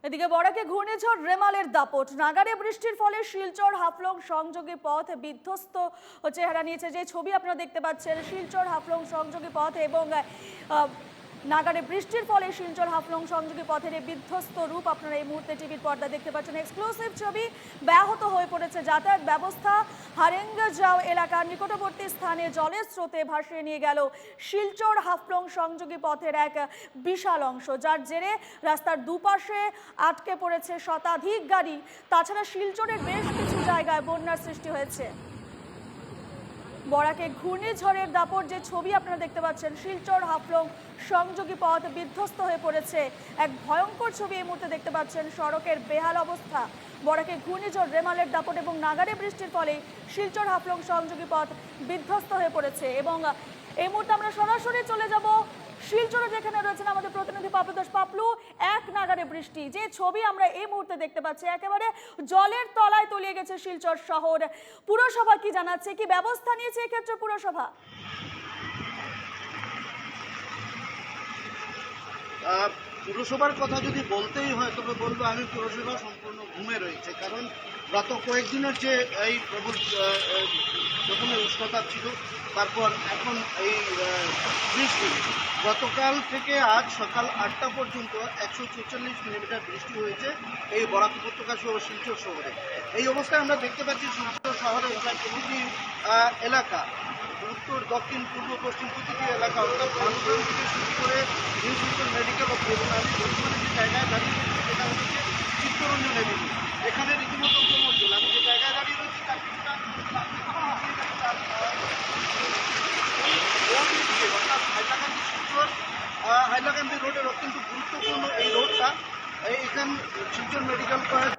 এদিকে বরাকে ঘূর্ণিঝড় রেমালের দাপট, নাগারে বৃষ্টির ফলে শিলচর হাফলং সংযোগী পথ বিধ্বস্ত চেহারা নিয়েছে। যে ছবি আপনারা দেখতে পাচ্ছেন শিলচর হাফলং সংযোগী পথ এবং নাগারে বৃষ্টির ফলে শিলচর হাফলং সংযোগী পথের বিধ্বস্ত রূপ আপনারা এই মুহূর্তে টিভির পর্দা দেখতে পাচ্ছেন। এক্সক্লুসিভ ছবি। ব্যাহত হয়ে পড়েছে যাতায়াত ব্যবস্থা। হারেঙ্গাজাও এলাকার নিকটবর্তী স্থানে জলের স্রোতে ভাসিয়ে নিয়ে গেল শিলচর হাফলং সংযোগী পথের এক বিশাল অংশ, যার জেরে রাস্তার দুপাশে আটকে পড়েছে শতাধিক গাড়ি। তাছাড়া শিলচরের বেশ কিছু জায়গায় বন্যার সৃষ্টি হয়েছে। বরাকে ঘূর্ণিঝড়ের দাপট, যে ছবি আপনারা দেখতে পাচ্ছেন শিলচর হাফলং সংযোগী পথ বিধ্বস্ত হয়ে পড়েছে। এক ভয়ঙ্কর ছবি এই মুহূর্তে দেখতে পাচ্ছেন। সড়কের বেহাল অবস্থা। বরাকে ঘূর্ণিঝড় রেমালের দাপট এবং নাগারে বৃষ্টির ফলে শিলচর হাফলং সংযোগী পথ বিধ্বস্ত হয়ে পড়েছে। এবং এই মুহূর্তে আমরা সরাসরি চলে যাব শিলচরে, যেখানে রয়েছেন আমাদের প্রতিনিধি পাপলু দাস। পাপলু, এক নাগারে বৃষ্টি, যে ছবি আমরা এই মুহূর্তে দেখতে পাচ্ছি, একেবারে জলের তলায় তলিয়ে গেছে শিলচর শহর। পুরসভা কি জানাচ্ছে, কি ব্যবস্থা নিয়েছে এক্ষেত্রে পুরসভা? পুরসভার কথা যদি বলতেই হয় তবে বলবো আমি পুরসভা সম্পূর্ণ ঘুমে রয়েছে। কারণ গত কয়েকদিনের যে এই প্রবল প্রথমে উষ্ণতা ছিল, তারপর এখন এই বৃষ্টি, গতকাল থেকে আজ সকাল 8টা পর্যন্ত 146 মিলিমিটার বৃষ্টি হয়েছে এই বরাক উপত্যকা সহ শিলচর শহরে। এই অবস্থায় আমরা দেখতে পাচ্ছি শিলচর শহরের প্রায় প্রতিটি এলাকা, উত্তর দক্ষিণ পূর্ব পশ্চিম প্রতিটি এলাকা, অর্থাৎ বালুগ্রাম থেকে শুরু করে নিউ শিলচর মেডিকেল অফিস, আমি বর্তমানে যে জায়গায় দাঁড়িয়ে রয়েছি সেটা হচ্ছে চিত্তরঞ্জন এভিনিউ। এখানে রীতিমতো প্রমোচল। আমি যে জায়গায় দাঁড়িয়ে রয়েছি তার কিছুটা অর্থাৎ হাইলাকান্দি শিলচর হাইলাকান্দি রোডের অত্যন্ত গুরুত্বপূর্ণ এই রোডটা। এখান শিলচর মেডিকেল কলেজ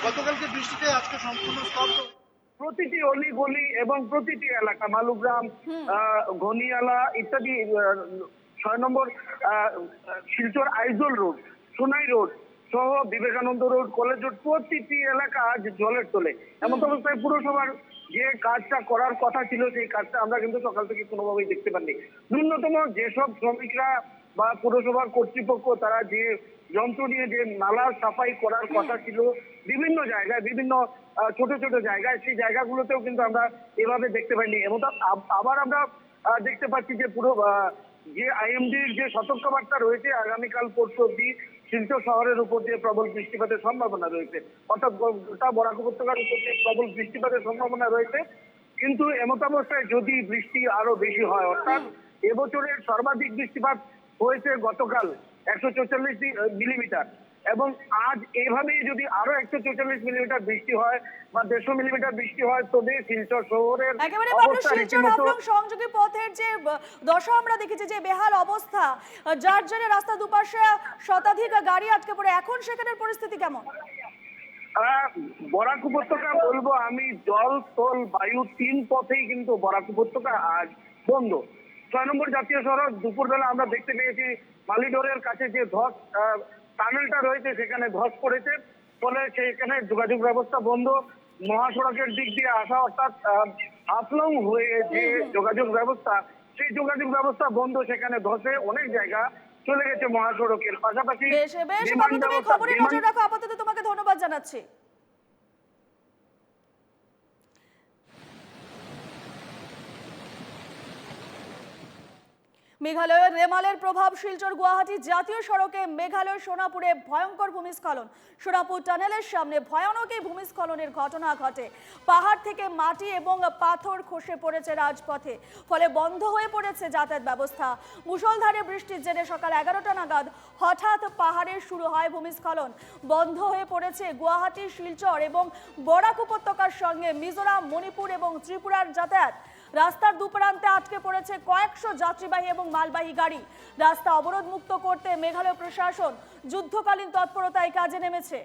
গতকালকে বৃষ্টিতে আজকে সম্পূর্ণ স্তব্ধ। প্রতিটি অলি গলি এবং প্রতিটি এলাকা, মালুগ্রাম, ঘনিয়ালা ইত্যাদি, 6 নম্বর শিলচর আইজল রোড, সোনাই রোড সহ বিবেকানন্দ রোড, কলেজ রোড, প্রতিটি এলাকা আজ জলের তলে। এমন অবস্থায় পুরসভার যে কাজটা করার কথা ছিল সেই কাজটা আমরা কিন্তু সকাল থেকে কোনোভাবেই দেখতে পাইনি। ন্যূনতম যেসব শ্রমিকরা বা পুরসভার কর্তৃপক্ষ তারা যে যন্ত্র নিয়ে যে নালা সাফাই করার কথা ছিল বিভিন্ন জায়গায়, বিভিন্ন ছোট ছোট জায়গায়, সেই জায়গাগুলোতেও কিন্তু আমরা এভাবে দেখতে পাইনি। এবং আবার আমরা দেখতে পাচ্ছি যে পুরো যে আইএমডির যে সতর্কবার্তা রয়েছে, আগামীকাল পরশু অব্দি শিলচর শহরের উপর দিয়ে প্রবল বৃষ্টিপাতের সম্ভাবনা রয়েছে, অর্থাৎ গোটা বরাক উপত্যকার উপর দিয়ে প্রবল বৃষ্টিপাতের সম্ভাবনা রয়েছে। কিন্তু এমত অবস্থায় যদি বৃষ্টি আরো বেশি হয়, অর্থাৎ এবছরের সর্বাধিক বৃষ্টিপাত হয়েছে গতকাল 144 মিলিমিটার, এবং আজ এইভাবেই যদি আরো 144 মিলিমিটার বৃষ্টি হয় বা 150 মিলিমিটার বৃষ্টি হয়, তবে শিলচর শহরের অবস্থা রীতিমতো সংযোগী পথের যে দশা আমরা দেখেছি, যে বেহাল অবস্থা, যার জন্য রাস্তা দুপাশে শতাধিক গাড়ি আটকে পড়ে, এখন সেখানের পরিস্থিতি কেমন? বরাক উপত্যকা বলবো আমি, জল স্থল বায়ু 3 পথেই কিন্তু বরাক উপত্যকা আজ বন্ধ। 6 নম্বর জাতীয় সড়ক দুপুরবেলা আমরা দেখতে পেয়েছি মালিডোরের কাছে যে ধস টানেলটা রয়েছে সেখানে ধস পড়েছে, ফলে সেখানে যোগাযোগ ব্যবস্থা বন্ধ। মহাসড়কের দিক দিয়ে আসা, অর্থাৎ হাফলং হয়ে যে যোগাযোগ ব্যবস্থা, সেই যোগাযোগ ব্যবস্থা বন্ধ। সেখানে ধসে অনেক জায়গা চলে গেছে মহাসড়কের। পাশাপাশি খবরে নজর রাখো। আপাতত তোমাকে ধন্যবাদ জানাচ্ছি। মেঘালয়ের রেমালের প্রভাব শিলচর গুয়াহাটি জাতীয় সড়কে মেঘালয় সোনাপুরে ভয়ঙ্কর ভূমিস্খলন। সোনাপুর টানেলের সামনে ভয়ানক এই ভূমিস্খলনের ঘটনা ঘটে। পাহাড় থেকে মাটি এবং পাথর খসে পড়েছে রাজপথে, ফলে বন্ধ হয়ে পড়েছে যাতায়াত ব্যবস্থা। মুষলধারে বৃষ্টির জেরে সকাল 11টা নাগাদ হঠাৎ পাহাড়ে শুরু হয় ভূমিস্খলন। বন্ধ হয়ে পড়েছে গুয়াহাটি, শিলচর এবং বরাক উপত্যকার সঙ্গে মিজোরাম, মণিপুর এবং ত্রিপুরার যাতায়াত। রাস্তার দুপ্রান্তে আটকে পড়েছে কয়েকশো যাত্রীবাহী এবং মালবাহী গাড়ি। রাস্তা অবরোধ মুক্ত করতে মেঘালয় প্রশাসন যুদ্ধকালীন তৎপরতায় কাজে নেমেছে।